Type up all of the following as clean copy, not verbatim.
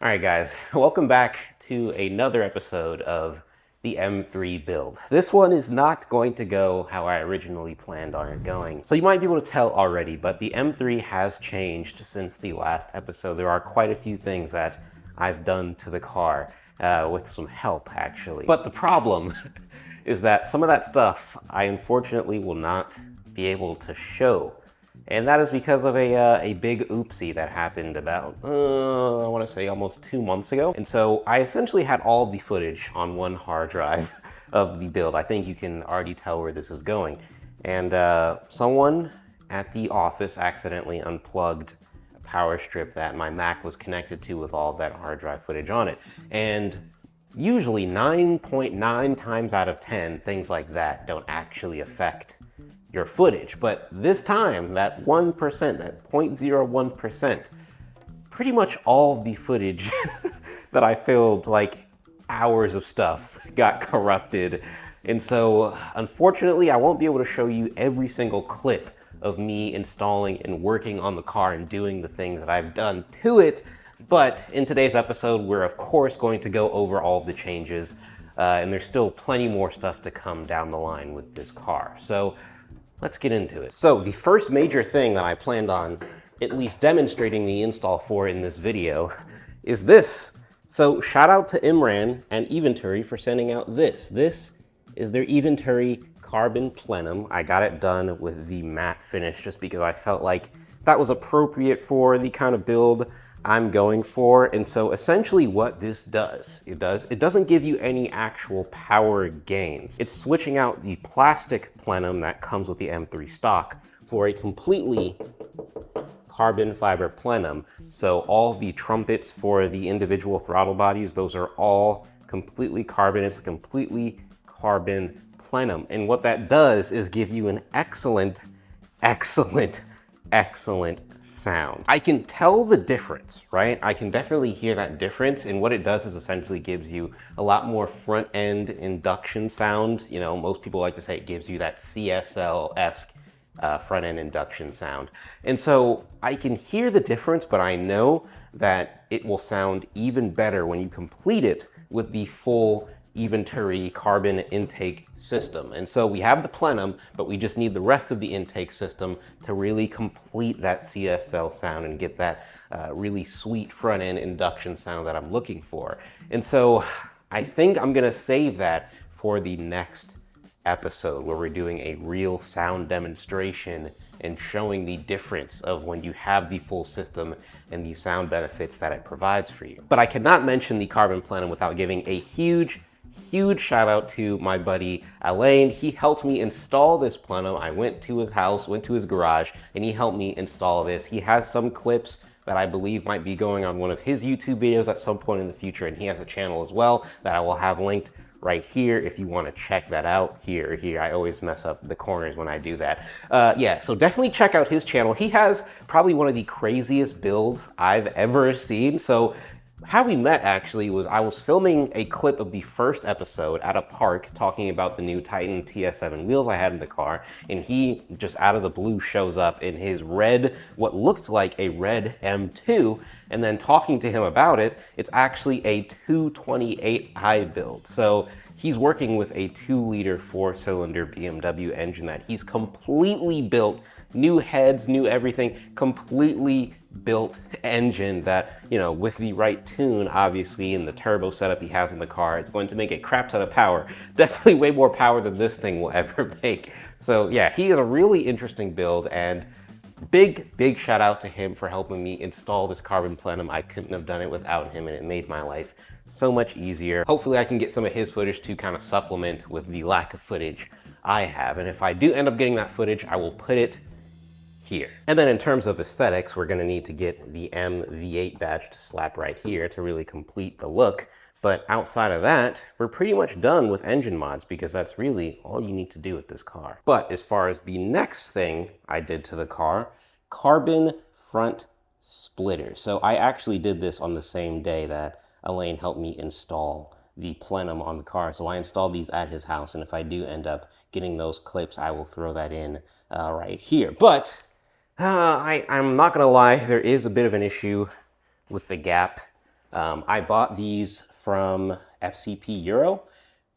All right, guys, welcome back to another episode of the M3 build. This one is not going to go how I originally planned on it going. So you might be able to tell already, but the M3 has changed since the last episode. There are quite a few things that I've done to the car with some help, actually. But the problem is that some of that stuff I unfortunately will not be able to show. And that is because of a big oopsie that happened about, I want to say almost 2 months ago. And so I essentially had all the footage on one hard drive of the build. I think you can already tell where this is going. And someone at the office accidentally unplugged a power strip that my Mac was connected to with all of that hard drive footage on it. And usually 9.9 times out of 10, things like that don't actually affect your footage. But this time, that 1%, that 0.01%, pretty much all of the footage that I filmed, like hours of stuff, got corrupted. And so, unfortunately, I won't be able to show you every single clip of me installing and working on the car and doing the things that I've done to it. But in today's episode, we're of course going to go over all of the changes, and there's still plenty more stuff to come down the line with this car. So let's get into it. So the first major thing that I planned on at least demonstrating the install for in this video is this. So shout out to Imran and Eventuri for sending out this. This is their Eventuri carbon plenum. I got it done with the matte finish just because I felt like that was appropriate for the kind of build I'm going for. And so essentially what this does, it doesn't give you any actual power gains. It's switching out the plastic plenum that comes with the M3 stock for a completely carbon fiber plenum. So all the trumpets for the individual throttle bodies, those are all completely carbon. It's a completely carbon plenum. And what that does is give you an excellent sound. I can tell the difference, right? I can definitely hear that difference, and what it does is essentially gives you a lot more front-end induction sound. You know, most people like to say it gives you that CSL-esque front-end induction sound. And so I can hear the difference, but I know that it will sound even better when you complete it with the full Eventuri carbon intake system. And so we have the plenum, but we just need the rest of the intake system to really complete that CSL sound and get that really sweet front-end induction sound that I'm looking for. And so I think I'm gonna save that for the next episode where we're doing a real sound demonstration and showing the difference of when you have the full system and the sound benefits that it provides for you. But I cannot mention the carbon plenum without giving a huge shout out to my buddy Alain. He helped me install this plenum. I went to his house, went to his garage, and he helped me install this. He has some clips that I believe might be going on one of his YouTube videos at some point in the future, and he has a channel as well that I will have linked right here if you want to check that out. Here, I always mess up the corners when I do that. Yeah, so definitely check out his channel. He has probably one of the craziest builds I've ever seen. So how we met actually was I was filming a clip of the first episode at a park talking about the new Titan TS7 wheels I had in the car, and he just out of the blue shows up in his red, what looked like a red M2, and then talking to him about it, it's actually a 228i build. So he's working with a 2-liter 4-cylinder BMW engine that he's completely built, new heads, new everything, completely built engine that, you know, with the right tune, obviously, and the turbo setup he has in the car, it's going to make a crap ton of power. Definitely way more power than this thing will ever make. So yeah, he is a really interesting build, and big shout out to him for helping me install this carbon plenum. I couldn't have done it without him, and it made my life so much easier. Hopefully I can get some of his footage to kind of supplement with the lack of footage I have. And if I do end up getting that footage, I will put it here. And then in terms of aesthetics, we're gonna need to get the MV8 badge to slap right here to really complete the look. But outside of that, we're pretty much done with engine mods because that's really all you need to do with this car. But as far as the next thing I did to the car, carbon front splitters. So I actually did this on the same day that Alain helped me install the plenum on the car. So I installed these at his house, and if I do end up getting those clips, I will throw that in right here. But I'm not gonna lie, there is a bit of an issue with the gap I bought these from FCP Euro,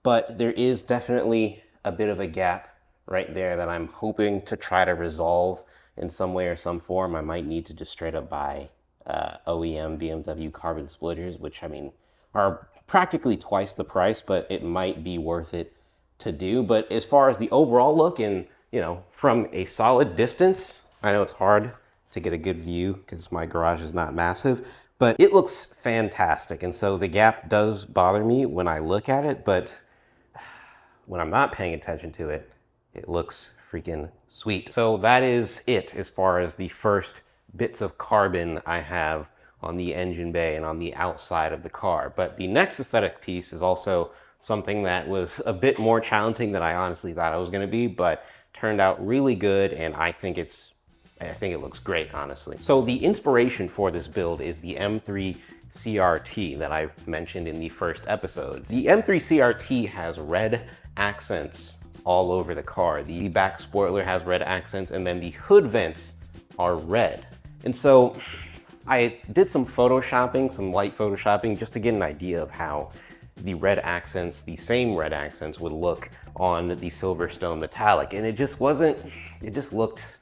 but there is definitely a bit of a gap right there that I'm hoping to try to resolve in some way or some form. I might need to just straight up buy OEM BMW carbon splitters, which I mean are practically twice the price, but it might be worth it to do. But as far as the overall look and, you know, from a solid distance, I know it's hard to get a good view because my garage is not massive, but it looks fantastic. And so the gap does bother me when I look at it, but when I'm not paying attention to it, it looks freaking sweet. So that is it as far as the first bits of carbon I have on the engine bay and on the outside of the car. But the next aesthetic piece is also something that was a bit more challenging than I honestly thought it was gonna be, but turned out really good, and I think it looks great, honestly. So the inspiration for this build is the M3 CRT that I mentioned in the first episode. The M3 CRT has red accents all over the car. The back spoiler has red accents, and then the hood vents are red. And so I did some photoshopping, some light photoshopping, just to get an idea of how the red accents, the same red accents, would look on the Silverstone metallic. And it just looked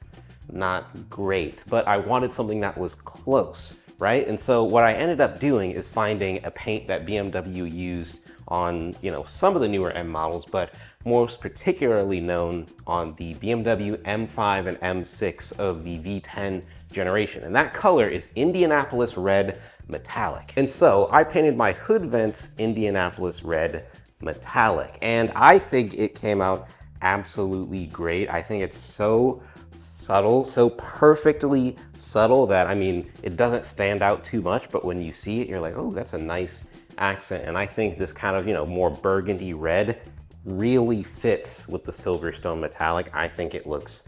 not great, but I wanted something that was close, right? And so what I ended up doing is finding a paint that BMW used on, you know, some of the newer M models, but most particularly known on the BMW M5 and M6 of the V10 generation. And that color is Indianapolis Red Metallic. And so I painted my hood vents Indianapolis Red Metallic, and I think it came out absolutely great. I think it's so subtle, so perfectly subtle that, I mean, it doesn't stand out too much, but when you see it, you're like, oh, that's a nice accent. And I think this kind of, you know, more burgundy red really fits with the Silverstone metallic. I think it looks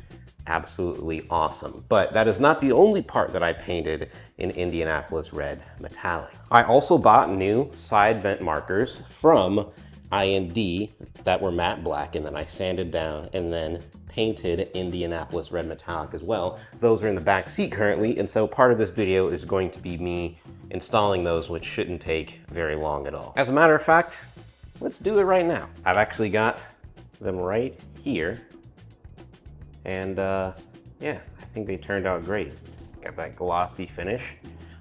absolutely awesome. But that is not the only part that I painted in Indianapolis Red Metallic. I also bought new side vent markers from I&D that were matte black, and then I sanded down and then painted Indianapolis Red Metallic as well. Those are in the back seat currently, and so part of this video is going to be me installing those, which shouldn't take very long at all. As a matter of fact, let's do it right now. I've actually got them right here, and yeah, I think they turned out great. Got that glossy finish.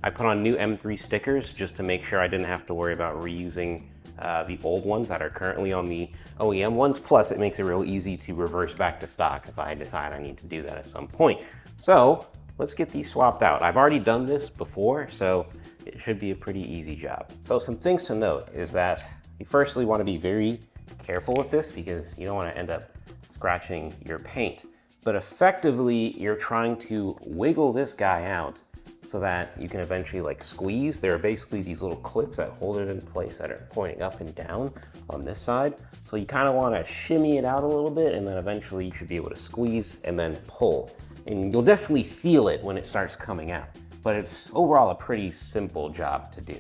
I put on new M3 stickers just to make sure I didn't have to worry about reusing the old ones that are currently on the OEM ones. Plus, it makes it real easy to reverse back to stock if I decide I need to do that at some point. So let's get these swapped out. I've already done this before, so it should be a pretty easy job. So some things to note is that you firstly want to be very careful with this because you don't want to end up scratching your paint. But effectively, you're trying to wiggle this guy out so that you can eventually like squeeze. There are basically these little clips that hold it in place that are pointing up and down on this side. So you kind of want to shimmy it out a little bit, and then eventually you should be able to squeeze and then pull. And you'll definitely feel it when it starts coming out. But it's overall a pretty simple job to do.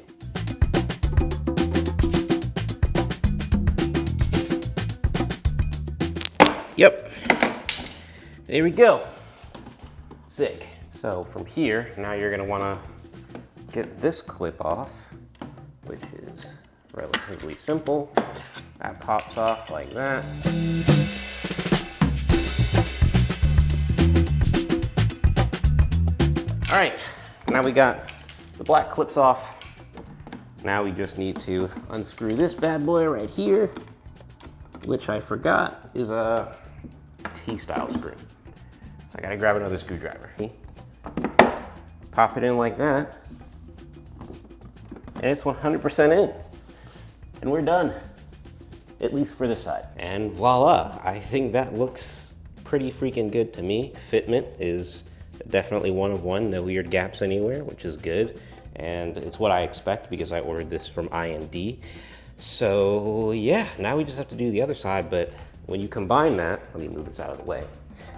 Yep, there we go. Sick. So from here, now you're gonna wanna get this clip off, which is relatively simple. That pops off like that. All right, now we got the black clips off. Now we just need to unscrew this bad boy right here, which I forgot is a T-style screw. So I gotta grab another screwdriver. Pop it in like that, and it's 100% in. And we're done, at least for this side. And voila, I think that looks pretty freaking good to me. Fitment is definitely one of one, no weird gaps anywhere, which is good. And it's what I expect because I ordered this from I&D. So yeah, now we just have to do the other side, but when you combine that, let me move this out of the way.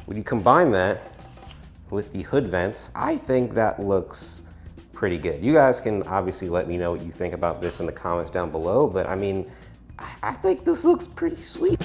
When you combine that with the hood vents, I think that looks pretty good. You guys can obviously let me know what you think about this in the comments down below, but I mean, I think this looks pretty sweet.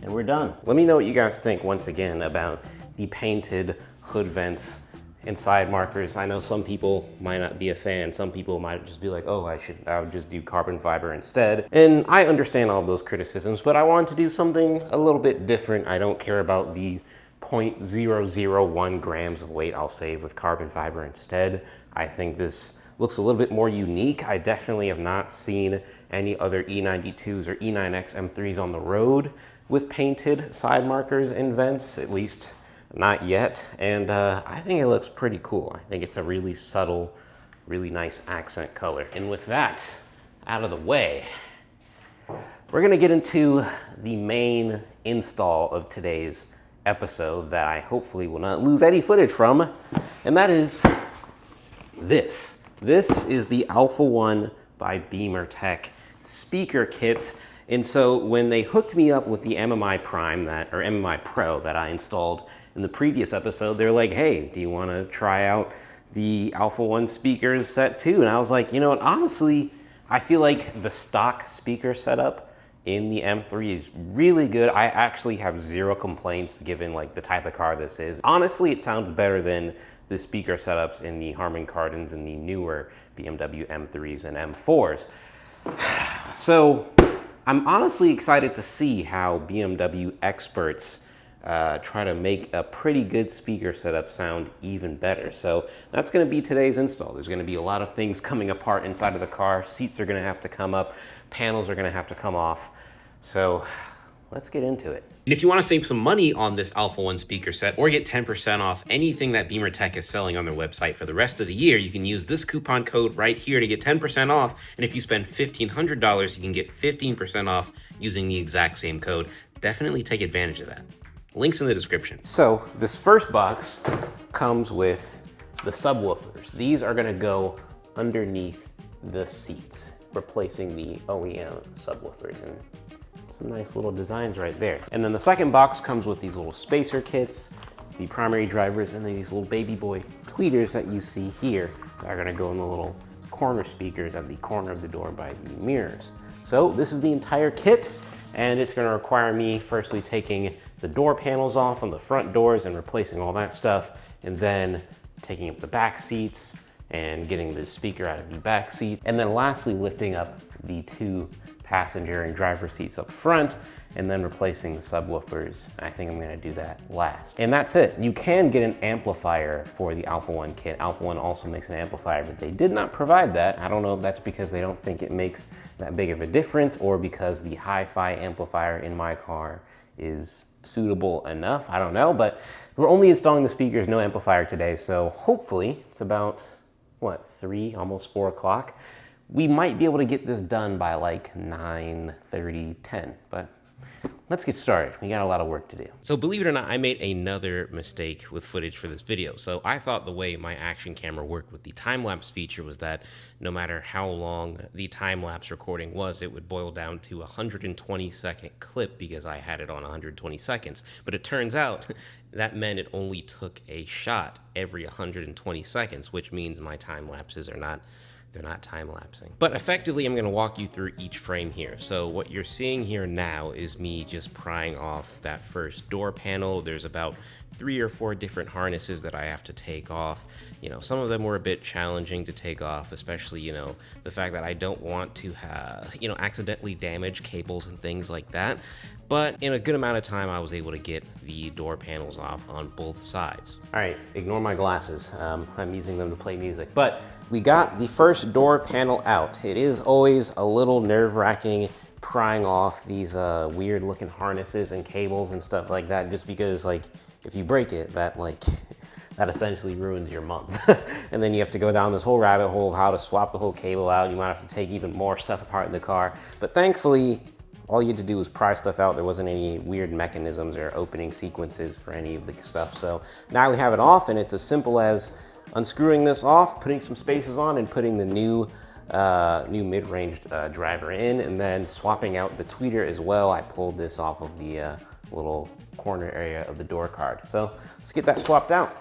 and we're done. Let me know what you guys think once again about the painted hood vents and side markers. I know some people might not be a fan. Some people might just be like, oh, I would just do carbon fiber instead. And I understand all of those criticisms, but I wanted to do something a little bit different. I don't care about the 0.001 grams of weight I'll save with carbon fiber instead. I think this looks a little bit more unique. I definitely have not seen any other E92s or E9X M3s on the road with painted side markers and vents, at least not yet. And I think it looks pretty cool. I think it's a really subtle, really nice accent color. And with that out of the way, we're gonna get into the main install of today's episode that I hopefully will not lose any footage from, and that is this. This is the Alpha One by Beamer Tech speaker kit. And so when they hooked me up with the MMI Prime or MMI Pro that I installed in the previous episode, they're like, hey, do you want to try out the Alpha One speakers set too? And I was like, you know what, honestly, I feel like the stock speaker setup in the M3 is really good. I actually have zero complaints given like the type of car this is. Honestly, it sounds better than the speaker setups in the Harman Kardons and the newer BMW M3s and M4s. So I'm honestly excited to see how BMW experts try to make a pretty good speaker setup sound even better. So that's gonna be today's install. There's gonna be a lot of things coming apart inside of the car. Seats are gonna have to come up, panels are gonna have to come off. So let's get into it. And if you want to save some money on this Alpha One speaker set or get 10% off anything that Beamer Tech is selling on their website for the rest of the year, you can use this coupon code right here to get 10% off. And if you spend $1,500, you can get 15% off using the exact same code. Definitely take advantage of that. Links in the description. So this first box comes with the subwoofers. These are going to go underneath the seats, replacing the OEM subwoofers. And some nice little designs right there. And then the second box comes with these little spacer kits, the primary drivers, and then these little baby boy tweeters that you see here that are gonna go in the little corner speakers at the corner of the door by the mirrors. So this is the entire kit, and it's gonna require me firstly taking the door panels off on the front doors and replacing all that stuff, and then taking up the back seats and getting the speaker out of the back seat, and then lastly lifting up the two passenger and driver seats up front, and then replacing the subwoofers. I think I'm gonna do that last. And that's it. You can get an amplifier for the Alpha One kit. Alpha One also makes an amplifier, but they did not provide that. I don't know if that's because they don't think it makes that big of a difference or because the hi-fi amplifier in my car is suitable enough. I don't know, but we're only installing the speakers, no amplifier today. So hopefully it's about, what, 3, almost 4 o'clock. We might be able to get this done by like 9:30, 10, but let's get started. We got a lot of work to do. So believe it or not, I made another mistake with footage for this video. So I thought the way my action camera worked with the time-lapse feature was that no matter how long the time-lapse recording was, it would boil down to a 120-second clip because I had it on 120 seconds. But it turns out that meant it only took a shot every 120 seconds, which means my time-lapses are not they're not time-lapsing. But effectively, I'm gonna walk you through each frame here. So what you're seeing here now is me just prying off that first door panel. There's about 3 or 4 different harnesses that I have to take off. You know, some of them were a bit challenging to take off, especially, you know, the fact that I don't want to have, you know, accidentally damage cables and things like that. But in a good amount of time, I was able to get the door panels off on both sides. All right, ignore my glasses. I'm using them to play music. But we got the first door panel out. It is always a little nerve-wracking prying off these weird looking harnesses and cables and stuff like that, just because like if you break it, that essentially ruins your month. And then you have to go down this whole rabbit hole of how to swap the whole cable out. You might have to take even more stuff apart in the car. But thankfully, all you had to do was pry stuff out. There wasn't any weird mechanisms or opening sequences for any of the stuff. So now we have it off, and it's as simple as unscrewing this off, putting some spaces on, and putting the new mid-range driver in, and then swapping out the tweeter as well. I pulled this off of the little corner area of the door card. So let's get that swapped out.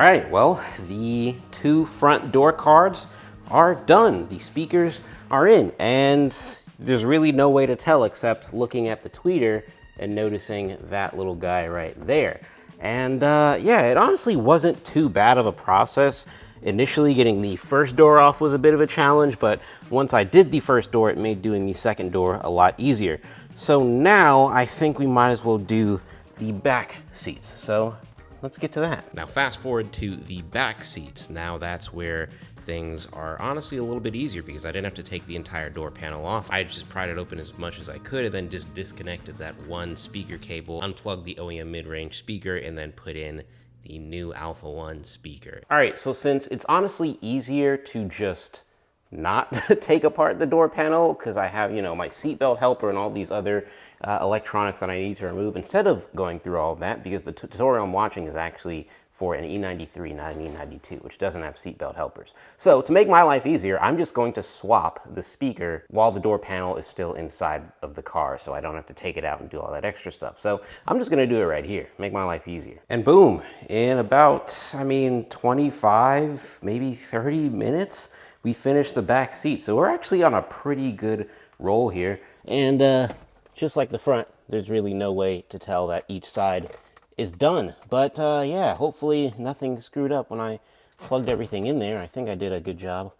right, well, the 2 front door cards are done. The speakers are in, and there's really no way to tell except looking at the tweeter and noticing that little guy right there. And yeah, it honestly wasn't too bad of a process. Initially, getting the first door off was a bit of a challenge, but once I did the first door, it made doing the second door a lot easier. So now I think we might as well do the back seats. So let's get to that. Now fast forward to the back seats. Now that's where things are honestly a little bit easier because I didn't have to take the entire door panel off. I just pried it open as much as I could and then just disconnected that one speaker cable, unplugged the OEM mid-range speaker, and then put in the new Alpha 1 speaker. All right, so since it's honestly easier to just not take apart the door panel because I have, you know, my seatbelt helper and all these other electronics that I need to remove, instead of going through all of that, because the tutorial I'm watching is actually for an E93, not an E92, which doesn't have seatbelt helpers. So to make my life easier, I'm just going to swap the speaker while the door panel is still inside of the car, so I don't have to take it out and do all that extra stuff. So I'm just gonna do it right here, make my life easier. And boom, in about, 25, maybe 30 minutes, we finished the back seat. So we're actually on a pretty good roll here. And just like the front, there's really no way to tell that each side is done. But yeah, hopefully nothing screwed up when I plugged everything in there. I think I did a good job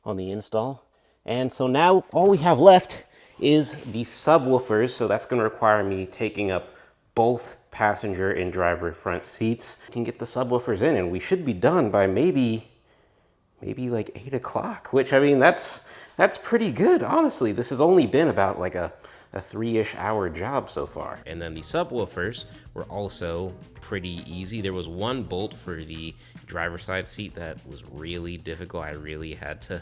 on the install. And so now all we have left is the subwoofers. So that's gonna require me taking up both passenger and driver front seats. We can get the subwoofers in and we should be done by maybe like 8 o'clock, which that's pretty good, honestly. This has only been about like a 3-ish hour job so far. And then the subwoofers were also pretty easy. There was one bolt for the driver's side seat that was really difficult. I really had to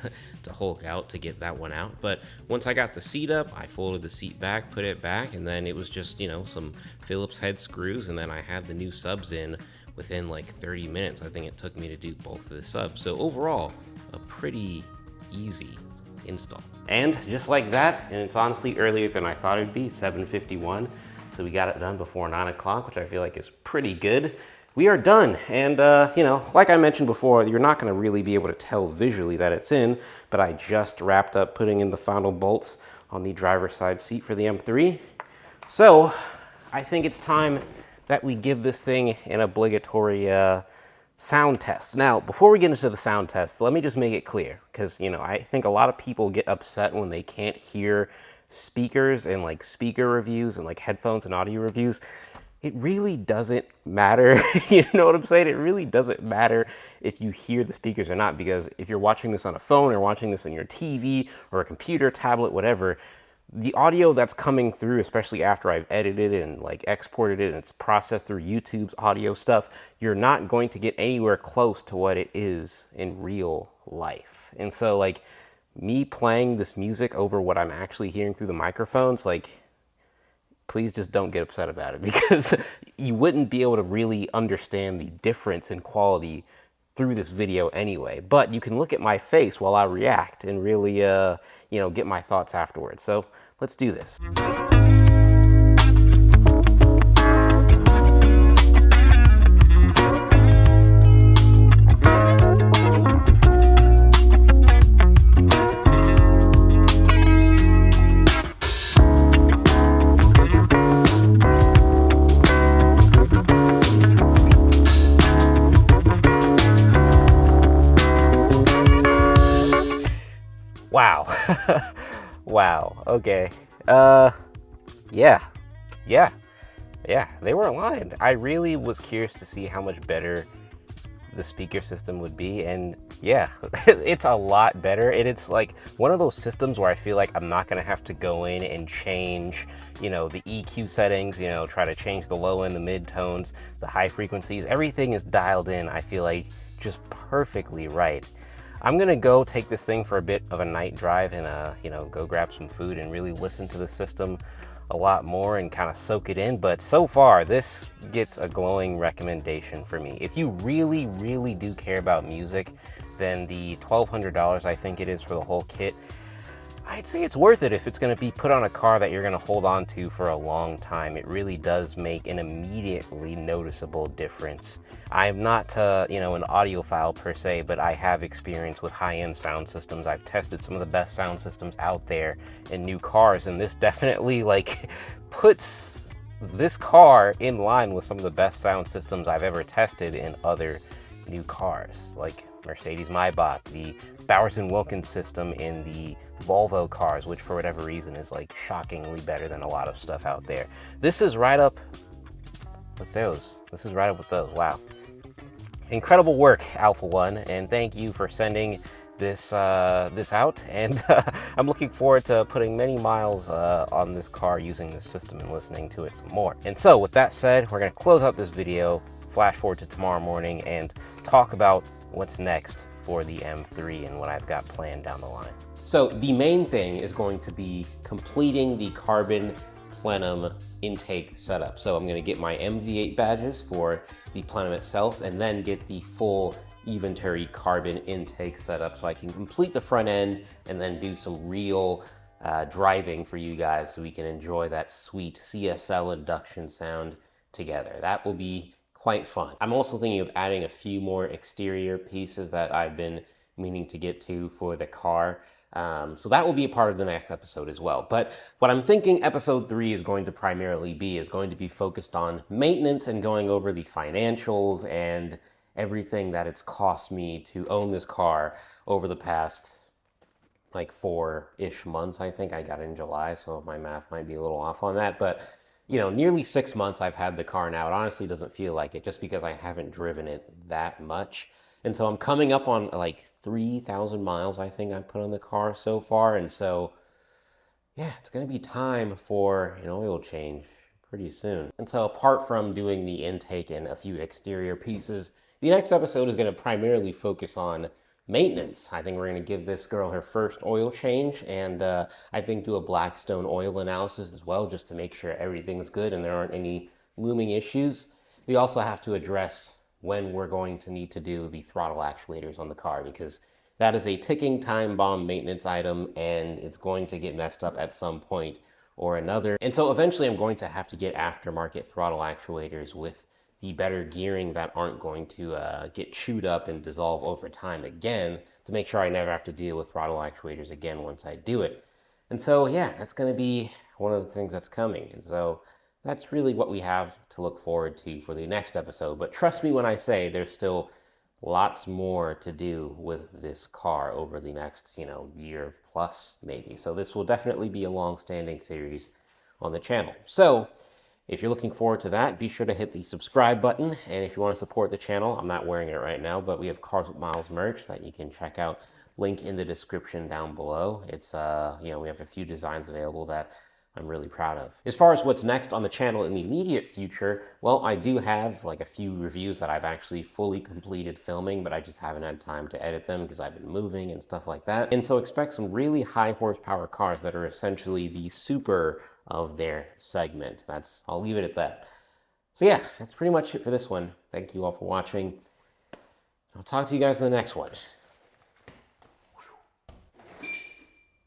hulk out to get that one out. But once I got the seat up, I folded the seat back, put it back, and then it was just, you know, some Phillips head screws, and then I had the new subs in within like 30 minutes. I think it took me to do both of the subs. So overall, a pretty easy install. And just like that, and it's honestly earlier than I thought it'd be, 7:51. So we got it done before 9 o'clock, which I feel like is pretty good. We are done. And you know, like I mentioned before, you're not gonna really be able to tell visually that it's in, but I just wrapped up putting in the final bolts on the driver's side seat for the M3. So I think it's time that we give this thing an obligatory sound test. Now, before we get into the sound test, let me just make it clear, because, you know, I think a lot of people get upset when they can't hear speakers and like speaker reviews and like headphones and audio reviews. It really doesn't matter. You know what I'm saying? It really doesn't matter if you hear the speakers or not, because if you're watching this on a phone or watching this on your TV or a computer, tablet, whatever, the audio that's coming through, especially after I've edited it and like exported it and it's processed through YouTube's audio stuff, you're not going to get anywhere close to what it is in real life. And so like me playing this music over what I'm actually hearing through the microphones, like, please just don't get upset about it, because you wouldn't be able to really understand the difference in quality through this video anyway. But you can look at my face while I react and really, you know, get my thoughts afterwards. So let's do this. Wow. Wow. Okay. Yeah, they weren't lying. I really was curious to see how much better the speaker system would be, and yeah, it's a lot better. And it's like one of those systems where I feel like I'm not gonna have to go in and change, you know, the EQ settings, you know, try to change the low end, the mid tones, the high frequencies. Everything is dialed in, I feel like, just perfectly right. I'm gonna go take this thing for a bit of a night drive and you know, go grab some food and really listen to the system a lot more and kind of soak it in. But so far, this gets a glowing recommendation for me. If you really, really do care about music, then the $1,200 I think it is for the whole kit, I'd say it's worth it if it's going to be put on a car that you're going to hold on to for a long time. It really does make an immediately noticeable difference. I'm not, an audiophile per se, but I have experience with high-end sound systems. I've tested some of the best sound systems out there in new cars, and this definitely puts this car in line with some of the best sound systems I've ever tested in other new cars, like Mercedes Maybach, the Bowers & Wilkins system in the Volvo cars, which for whatever reason is shockingly better than a lot of stuff out there. This is right up with those. Wow. Incredible work, Alpha One, and thank you for sending this out, and I'm looking forward to putting many miles on this car using this system and listening to it some more. And so with that said, we're going to close out this video, flash forward to tomorrow morning, and talk about what's next for the M3 and what I've got planned down the line. So the main thing is going to be completing the carbon plenum intake setup. So I'm going to get my MV8 badges for the plenum itself, and then get the full Eventuri carbon intake setup so I can complete the front end and then do some real driving for you guys so we can enjoy that sweet CSL induction sound together. That will be quite fun. I'm also thinking of adding a few more exterior pieces that I've been meaning to get to for the car. So that will be a part of the next episode as well. But what I'm thinking episode 3 is going to primarily be focused on maintenance and going over the financials and everything that it's cost me to own this car over the past 4-ish months. I think I got it in July, so my math might be a little off on that. But nearly 6 months I've had the car now. It honestly doesn't feel like it just because I haven't driven it that much. And so I'm coming up on 3,000 miles, I think I put on the car so far. And so, yeah, it's going to be time for an oil change pretty soon. And so apart from doing the intake and a few exterior pieces, the next episode is going to primarily focus on maintenance. I think we're going to give this girl her first oil change, and I think do a Blackstone oil analysis as well, just to make sure everything's good and there aren't any looming issues. We also have to address when we're going to need to do the throttle actuators on the car, because that is a ticking time bomb maintenance item and it's going to get messed up at some point or another. And so eventually I'm going to have to get aftermarket throttle actuators with the better gearing that aren't going to get chewed up and dissolve over time again, to make sure I never have to deal with throttle actuators again once I do it. And so, yeah, that's going to be one of the things that's coming. And so that's really what we have to look forward to for the next episode. But trust me when I say there's still lots more to do with this car over the next, year plus maybe. So this will definitely be a long-standing series on the channel. So if you're looking forward to that, be sure to hit the subscribe button. And if you want to support the channel, I'm not wearing it right now, but we have Cars with Miles merch that you can check out. Link in the description down below. It's, we have a few designs available that I'm really proud of. As far as what's next on the channel in the immediate future, well, I do have a few reviews that I've actually fully completed filming, but I just haven't had time to edit them because I've been moving and stuff like that. And so expect some really high horsepower cars that are essentially the super of their segment. I'll leave it at that. So yeah, that's pretty much it for this one. Thank you all for watching. I'll talk to you guys in the next one.